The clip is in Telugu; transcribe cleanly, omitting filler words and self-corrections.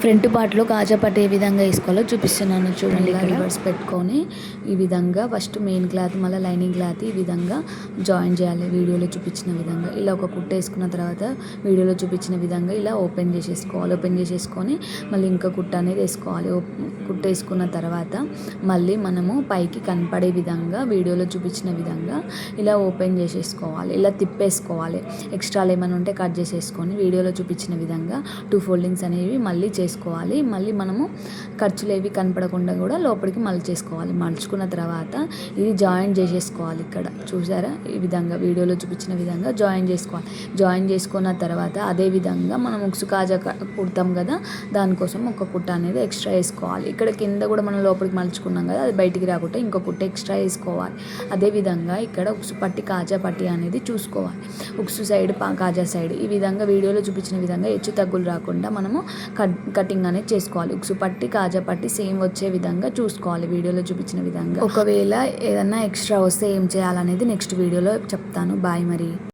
ఫ్రంట్ పార్ట్లో కాజా పట్టు ఏ విధంగా వేసుకోవాలో చూపిస్తున్నాను చూడండి. ఇక్కడ రివర్స్ పెట్టుకొని ఈ విధంగా ఫస్ట్ మెయిన్ క్లాత్ మళ్ళీ లైనింగ్ క్లాత్ ఈ విధంగా జాయిన్ చేయాలి. వీడియోలో చూపించిన విధంగా ఇలా ఒక కుట్టు వేసుకున్న తర్వాత వీడియోలో చూపించిన విధంగా ఇలా ఓపెన్ చేసేసుకోవాలి. ఓపెన్ చేసేసుకొని మళ్ళీ ఇంకా కుట్టు అనేది వేసుకోవాలి. కుట్టు వేసుకున్న తర్వాత మళ్ళీ మనము పైకి కనపడే విధంగా వీడియోలో చూపించిన విధంగా ఇలా ఓపెన్ చేసేసుకోవాలి. ఇలా తిప్పేసుకోవాలి. ఎక్స్ట్రాలు ఏమైనా ఉంటే కట్ చేసేసుకొని వీడియోలో చూపించిన విధంగా 2 ఫోల్డింగ్స్ అనేవి మళ్ళీ చేసుకోవాలి. మళ్ళీ మనము ఖర్చులు ఏవి కనపడకుండా కూడా లోపలికి మలుచుకోవాలి. మలుచుకున్న తర్వాత ఇది జాయిన్ చేసేసుకోవాలి. ఇక్కడ చూసారా ఈ విధంగా వీడియోలో చూపించిన విధంగా జాయిన్ చేసుకోవాలి. జాయిన్ చేసుకున్న తర్వాత అదే విధంగా మనం ఉక్సు కాజా కుడతాం కదా, దానికోసం ఒక కుట్ట అనేది ఎక్స్ట్రా వేసుకోవాలి. ఇక్కడ కింద కూడా మనం లోపలికి మలుచుకున్నాం కదా, అది బయటికి రాకుండా ఇంకో కుట్ట ఎక్స్ట్రా వేసుకోవాలి. అదేవిధంగా ఇక్కడ ఉక్సు పట్టి కాజా పట్టి అనేది చూసుకోవాలి. ఉక్సు సైడ్ కాజా సైడ్ ఈ విధంగా వీడియోలో చూపించిన విధంగా హెచ్చు తగ్గులు రాకుండా మనము కటింగ్ అనేది చేసుకోవాలి. ఉక్సు పట్టి కాజా పట్టి సేమ్ వచ్చే విధంగా చూసుకోవాలి వీడియోలో చూపించిన విధంగా. ఒకవేళ ఏదన్నా ఎక్స్ట్రా వస్తే ఏం చేయాలనేది నెక్స్ట్ వీడియోలో చెప్తాను. బాయ్ మరి.